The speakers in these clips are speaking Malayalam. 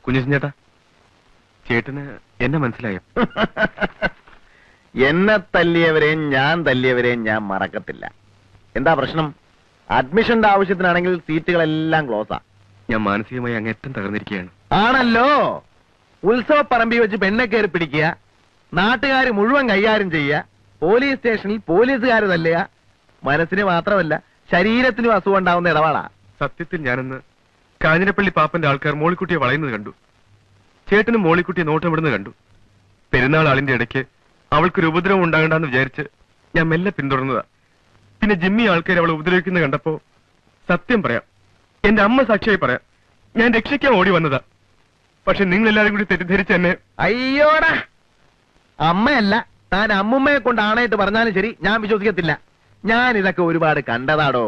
കുഞ്ഞച്ചൻ ചേട്ടാ, ചേട്ടന് എന്നെ മനസ്സിലായോ? എന്നെ തല്ലിയവരെയും ഞാൻ മറക്കത്തില്ല. എന്താ പ്രശ്നം? അഡ്മിഷന്റെ ആവശ്യത്തിനാണെങ്കിൽ സീറ്റുകളെല്ലാം ക്ലോസാ. ഞാൻ മാനസികമായി അങ്ങേറ്റം തകർന്നിരിക്കുകയാണ്. ആണല്ലോ. ഉത്സവ പറമ്പി വെച്ച് പെണ്ണെ കയറി പിടിക്കുക, നാട്ടുകാർ മുഴുവൻ കൈകാര്യം ചെയ്യുക, പോലീസ് സ്റ്റേഷനിൽ പോലീസുകാർ തല്ലുക. മനസ്സിന് മാത്രമല്ല ശരീരത്തിനും അസുഖം ഉണ്ടാവുന്ന ഇടപാടാ. സത്യത്തിൽ ഞാനിന്ന് കാഞ്ഞിരപ്പള്ളി പാപ്പന്റെ ആൾക്കാർ മോളിക്കുട്ടിയെ വളയുന്നത് കണ്ടു. ചേട്ടനും മോളിക്കുട്ടിയെ നോട്ടമിടുന്നത് കണ്ടു. പെരുന്നാൾ ആളിന്റെ ഇടയ്ക്ക് അവൾക്കൊരു ഉപദ്രവം ഉണ്ടാകണ്ടെന്ന് വിചാരിച്ച് ഞാൻ മെല്ലെ പിന്തുടർന്നതാ. പിന്നെ ജിമ്മി ആൾക്കാർ അവളെ ഉപദ്രവിക്കുന്നത് കണ്ടപ്പോ സത്യം പറയാം, എന്റെ അമ്മ സാക്ഷിയായി പറയാം, ഞാൻ രക്ഷിക്കാൻ ഓടി വന്നതാ. പക്ഷെ നിങ്ങൾ എല്ലാവരും കൂടി തെറ്റിദ്ധരിച്ച് എന്നെ. അയ്യോടാ, അമ്മയല്ല താൻ അമ്മുമ്മയെ കൊണ്ട് ആണായിട്ട് പറഞ്ഞാലും ശരി, ഞാൻ വിശ്വസിക്കത്തില്ല. ഞാൻ ഇതൊക്കെ ഒരുപാട് കണ്ടതാടോ.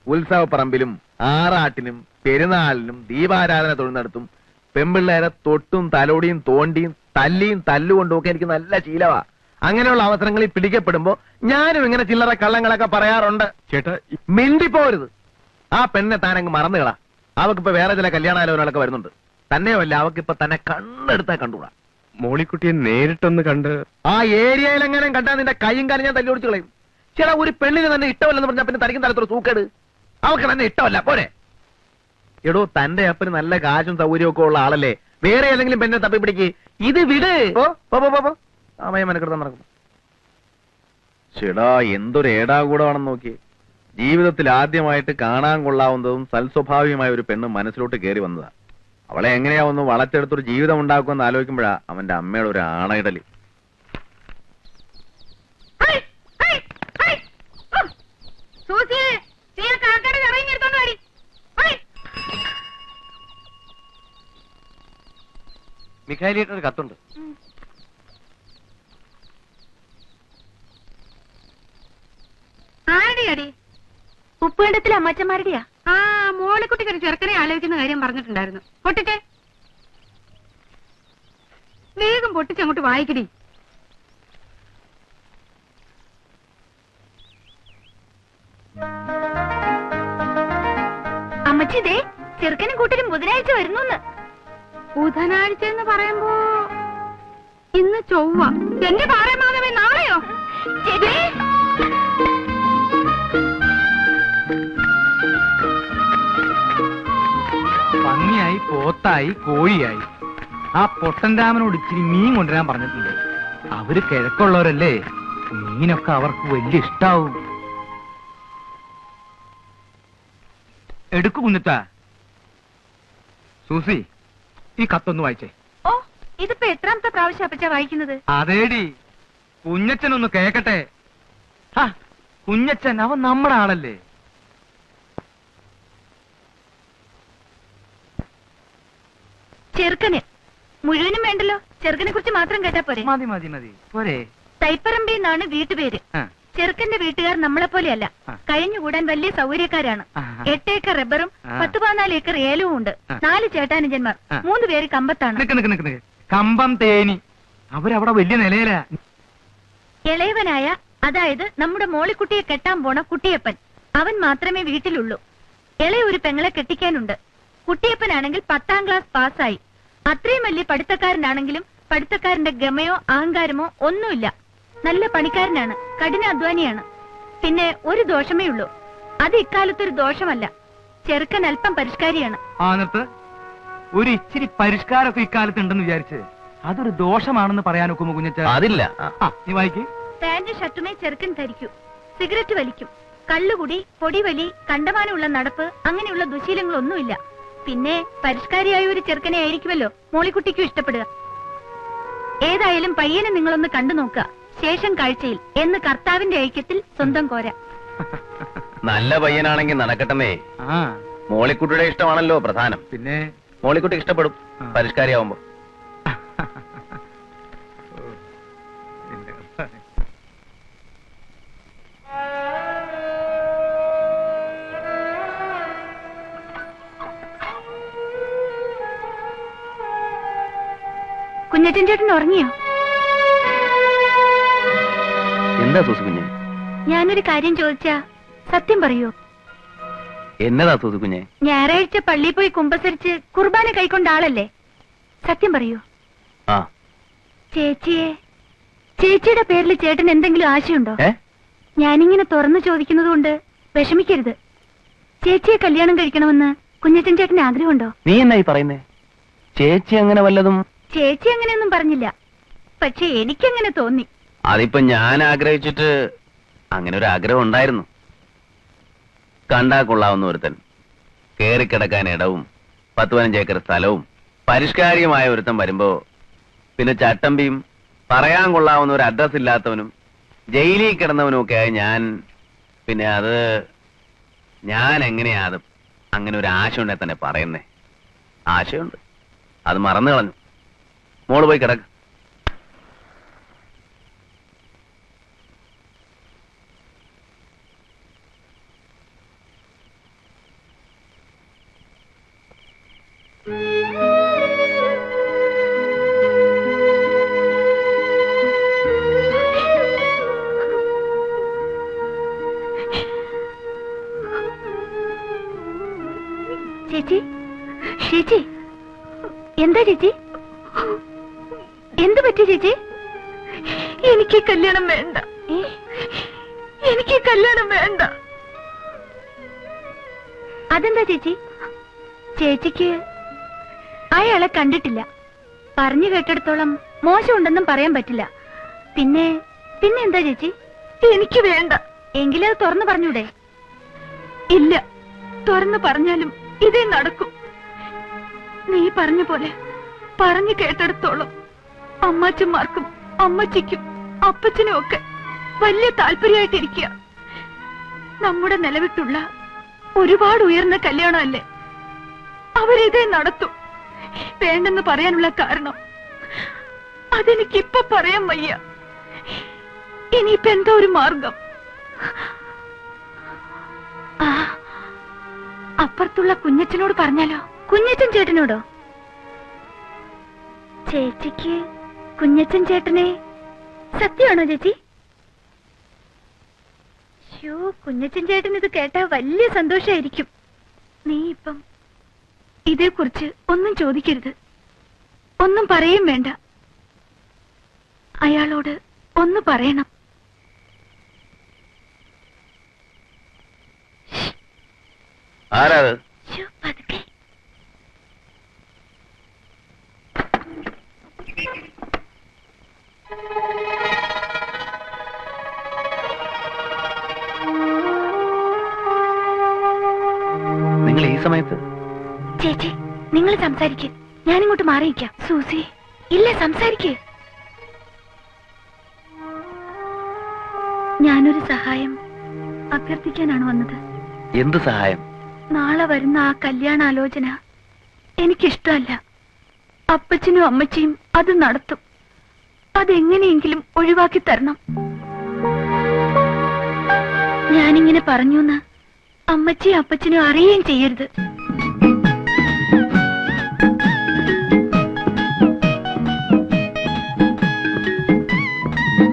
ഉത്സവപ്പറമ്പിലും ആറാട്ടിനും പെരുന്നാളിനും ദീപാരാധന തൊഴുന്നിടത്തും പെമ്പിള്ളേരെ തൊട്ടും തലോടിയും തോണ്ടിയും തല്ലിയും തല്ലുകൊണ്ടുമൊക്കെ എനിക്ക് നല്ല ശീലവാ. അങ്ങനെയുള്ള അവസരങ്ങളിൽ പിടിക്കപ്പെടുമ്പോ ഞാനും ഇങ്ങനെ ചില്ലറ കള്ളങ്ങളൊക്കെ പറയാറുണ്ട്. ചേട്ടാ, മിണ്ടിപ്പോരുത്. ആ പെണ്ണെ താനങ്ങ് മറന്നുകളാ. അവക്കിപ്പോ വേറെ ചില കല്യാണാലോചനകളൊക്കെ വരുന്നുണ്ട്. തന്നെയുമല്ല, അവക്കിപ്പോ തന്നെ കണ്ണെടുത്താ കണ്ടുകൂടാ. മോളിക്കുട്ടിയെ നേരിട്ടൊന്ന് കണ്ട് ആ ഏരിയയിൽ എങ്ങനെ കണ്ടാ നിന്റെ കൈയും കാര്യം ഞാൻ തല്ലി ഓടിച്ചു കളയും. ചേട്ടാ, ഒരു പെണ്ണിന് തന്നെ ഇഷ്ടമല്ലെന്ന് പറഞ്ഞാൽ പിന്നെ തനിക്കും തലത്തൊരു സൂക്കേട്. അവക്ക് തന്നെ ഇഷ്ടമല്ല പോരെ. എടോ, തന്റെ അപ്പന് നല്ല കാശും സൗകര്യവും ഒക്കെ ഉള്ള ആളല്ലേ. വേറെ ഏതെങ്കിലും പെണ്ണെ തപ്പി പിടിക്ക്. ഇത് വിട്. സമയമനക്കെടുത്താൻ നടക്കുന്നു. ചേടാ, എന്തൊരു ഏടാകൂടമാണെന്ന് നോക്കി. ജീവിതത്തിൽ ആദ്യമായിട്ട് കാണാൻ കൊള്ളാവുന്നതും സൽസ്വഭാവിയുമായ ഒരു പെണ്ണ് മനസ്സിലോട്ട് കയറി വന്നതാ. അവളെ എങ്ങനെയാ ഒന്ന് വളച്ചെടുത്തൊരു ജീവിതം ഉണ്ടാക്കുമെന്ന് ആലോചിക്കുമ്പോഴാ അവന്റെ അമ്മയുടെ ഒരു ആണയിടല്. മിഖായിലിട്ടൊരു കത്തുണ്ട്. ആരുടെയാടി? ഉപ്പുകണ്ടത്തിലെ അമ്മച്ചന്മാരുടെയാ. ആ, മോളിക്കുട്ടിക്ക് ഒരു ചെറുക്കനെ ആലോചിക്കുന്ന കാര്യം പറഞ്ഞിട്ടുണ്ടായിരുന്നു. പൊട്ടിട്ടെ, വേഗം പൊട്ടിച്ചങ്ങോട്ട് വായിക്കടി. അമ്മച്ചി, ദേ ചെറുക്കനും കൂട്ടരും ബുധനാഴ്ച വരുന്നു. ബുധനാഴ്ച എന്ന് പറയുമ്പോ ഇന്ന് ചൊവ്വ. എന്റെ പാറമാധവേ, നാളെയോ? പന്നിയായി, പോത്തായി, കോഴിയായി. ആ പൊട്ടൻ രാമനോട് ഇച്ചിരി മീൻ കൊണ്ടുവരാൻ പറഞ്ഞിട്ടുണ്ട്. അവര് കിഴക്കുള്ളവരല്ലേ, മീനൊക്കെ അവർക്ക് വലിയ ഇഷ്ടാവും. എടുക്കു കുഞ്ഞത്താ. സൂസി, ഈ കത്തൊന്ന് വായിച്ചേ. ഓ, ഇതിപ്പോ എത്രാമത്തെ പ്രാവശ്യം അപ്പച്ചാ വായിക്കുന്നത്? അതേടി, കുഞ്ഞച്ചനൊന്ന് കേക്കട്ടെ. കുഞ്ഞച്ചൻ അവൻ നമ്മുടെ ആളല്ലേ. ചെറുക്കന് മുഴുവനും വേണ്ടല്ലോ, ചെറുക്കനെ കുറിച്ച് മാത്രം കേട്ടാ പോരെ? മതി മതി മതി പോരെ. തൈപ്പറമ്പി എന്നാണ് വീട്ടുപേര്. ചെറുക്കന്റെ വീട്ടുകാർ നമ്മളെ പോലെയല്ല, കഴിഞ്ഞുകൂടാൻ വലിയ സൗകര്യക്കാരാണ്. 8 ഏക്കർ റബ്ബറും 10-14 ഏക്കർ ഏലവും ഉണ്ട്. 4 ചേട്ടാനുജന്മാർ, 3 പേര് കമ്പത്താണ്. കമ്പം തേനി. അവരവിടെ വലിയ നിലയിലാ. ഇളയവനായ, അതായത് നമ്മുടെ മോളിക്കുട്ടിയെ കെട്ടാൻ പോണ കുട്ടിയപ്പൻ, അവൻ മാത്രമേ വീട്ടിലുള്ളൂ. ഇളയ ഒരു പെങ്ങളെ കെട്ടിക്കാനുണ്ട്. കുട്ടിയപ്പനാണെങ്കിൽ 10ാം ക്ലാസ് പാസ്സായി. അത്രയും വലിയ പഠിത്തക്കാരനാണെങ്കിലും പഠിത്തക്കാരന്റെ ഗമയോ അഹങ്കാരമോ ഒന്നുമില്ല. നല്ല പണിക്കാരനാണ്, കഠിനാധ്വാനിയാണ്. പിന്നെ ഒരു ദോഷമേ ഉള്ളൂ. അത് ഇക്കാലത്തൊരു ദോഷമല്ല. ചെറുക്കൻ അല്പം പരിഷ്കാരിയാണ്. ഒരു ഇച്ചിരി പരിഷ്കാരമൊക്കെ ഇക്കാലത്ത് ഉണ്ടെന്ന് വിചാരിച്ച് അതൊരു ദോഷമാണെന്ന് പറയാനൊക്കുമോ കുഞ്ഞച്ച? അതില്ല. നീ വായിക്ക്. പാന്റ് ഷർട്ടുമേ ചെറുക്കൻ ധരിക്കൂ. സിഗരറ്റ് വലിക്കും. കള്ളുകുടി, പൊടിവലി, കണ്ടമാനമുള്ള നടപ്പ്, അങ്ങനെയുള്ള ദുശീലങ്ങളൊന്നുമില്ല. പിന്നെ പരിഷ്കാരിയായ ഒരു ചെറുക്കനെ ആയിരിക്കുമല്ലോ മോളിക്കുട്ടിക്കും ഇഷ്ടപ്പെടുക. ഏതായാലും പയ്യനെ നിങ്ങളൊന്ന് കണ്ടു നോക്കുക. ശേഷം കാഴ്ചയിൽ എന്ന് കർത്താവിന്റെ ഐക്യത്തിൽ സ്വന്തം കോര. നല്ല പയ്യനാണെങ്കിൽ നടക്കട്ടെന്നേ. മോളിക്കുട്ടിയുടെ ഇഷ്ടമാണല്ലോ പ്രധാനം. പിന്നെ മോളിക്കുട്ടി ഇഷ്ടപ്പെടും പരിഷ്കാരിയാവുമ്പോ. കുഞ്ഞച്ചൻ ചേട്ടൻ ഉറങ്ങിയോ? എന്താ സൂസു കുഞ്ഞെ? ഞാനൊരു കാര്യം ചോദിച്ചാ സത്യം പറയൂ? എന്നതാ സൂസു കുഞ്ഞെ? ഞായറാഴ്ച പള്ളിയിൽ പോയി കുമ്പസരിച്ച് കുർബാന കൈക്കൊണ്ട ആളല്ലേ? സത്യം പറയൂ. ആ ചേച്ചിയുടെ പേരിൽ ചേട്ടൻ എന്തെങ്കിലും ആശയുണ്ടോ? ഞാനിങ്ങനെ തുറന്നു ചോദിക്കുന്നത് കൊണ്ട് വിഷമിക്കരുത്. ചേച്ചിയെ കല്യാണം കഴിക്കണമെന്ന് കുഞ്ഞച്ചൻ ചേട്ടന് ആഗ്രഹമുണ്ടോ? നീ എന്നായി പറയുന്നേ? ചേച്ചി അങ്ങനെ വല്ലതും? ചേച്ചി അങ്ങനെയൊന്നും പറഞ്ഞില്ല, പക്ഷെ എനിക്കങ്ങനെ തോന്നി. അതിപ്പോ ഞാൻ ആഗ്രഹിച്ചിട്ട് അങ്ങനെ ഒരു ആഗ്രഹം ഉണ്ടായിരുന്നു. കണ്ടാ കൊള്ളാവുന്ന ഒരുത്തൻ, കേറിക്കിടക്കാൻ ഇടവും 10-15 ഏക്കർ സ്ഥലവും പരിഷ്കാരികമായ ഒരുത്തൻ വരുമ്പോ പിന്നെ ചട്ടമ്പിയും പറയാൻ കൊള്ളാവുന്ന ഒരു അഡ്രസ് ഇല്ലാത്തവനും ജയിലിൽ കിടന്നവനും ഒക്കെ ആയി പിന്നെ ഞാൻ എങ്ങനെയാ അത് അങ്ങനെ ഒരു ആശ ഉണ്ടെ തന്നെ പറയുന്നേ? ആശയുണ്ട്, അത് മറന്നു കളഞ്ഞു. മോള് പോയി കിടക്ക്. ചേച്ചി, ചേച്ചി, എന്താ ചേച്ചി? എന്ത് പറ്റി ചേച്ചി? എനിക്ക് കല്യാണം വേണ്ട, എനിക്ക് കല്യാണം വേണ്ട. അതെന്താ ചേച്ചി? ചേച്ചിക്ക് അയാളെ കണ്ടിട്ടില്ല, പറഞ്ഞു കേട്ടിടത്തോളം മോശമുണ്ടെന്നും പറയാൻ പറ്റില്ല. പിന്നെ എന്താ ചേച്ചി? എനിക്ക് വേണ്ട. എങ്കിലും അത് തുറന്നു പറഞ്ഞൂടെ? ഇല്ല, തുറന്നു പറഞ്ഞാലും ഇതേ നടക്കും. നീ പറഞ്ഞ പോലെ പറഞ്ഞു കേട്ടിടത്തോളം അമ്മാച്ചന്മാർക്കും അമ്മച്ചിക്കും അപ്പച്ചനും ഒക്കെ വലിയ താല്പര്യമായിട്ടിരിക്കുക. നമ്മുടെ നിലവിട്ടുള്ള ഒരുപാട് ഉയർന്ന കല്യാണമല്ലേ, അവരിതേ നടത്തും. വേണ്ടെന്ന് പറയാനുള്ള കാരണം അതെനിക്കിപ്പൊ പറയാൻ വയ്യ. ഇനിയിപ്പോ എന്തോ ഒരു മാർഗം. അപ്പുറത്തുള്ള കുഞ്ഞച്ചനോട് പറഞ്ഞാലോ? കുഞ്ഞച്ചൻ ചേട്ടനോടോ? ചേച്ചിക്ക് കുഞ്ഞച്ചൻ ചേട്ടനെ സത്യമാണോ ചേച്ചി? കുഞ്ഞച്ചൻ ചേട്ടൻ ഇത് കേട്ടാ വലിയ സന്തോഷായിരിക്കും. നീ ഇപ്പം ഇതേക്കുറിച്ച് ഒന്നും ചോദിക്കരുത്, ഒന്നും പറയും വേണ്ട. അയാളോട് ഒന്ന് പറയണം. ആരാത്? പതുക്കെ. നിങ്ങൾ ഈ സമയത്ത്? ചേച്ചി, നിങ്ങൾ സംസാരിക്ക്, ഞാനിങ്ങോട്ട് മാറിയിക്കാം. സൂസി, ഇല്ല, സംസാരിക്ക്. ഞാനൊരു സഹായം അഭ്യർത്ഥിക്കാനാണ് വന്നത്. എന്ത് സഹായം? നാളെ വരുന്ന ആ കല്യാണാലോചന എനിക്കിഷ്ടമല്ല. അപ്പച്ചനും അമ്മച്ചിയും അത് നടത്തും. അതെങ്ങനെയെങ്കിലും ഒഴിവാക്കി തരണം. ഞാനിങ്ങനെ പറഞ്ഞൂന്ന് അമ്മച്ചിയും അപ്പച്ചനും അറിയുകയും ചെയ്യരുത്.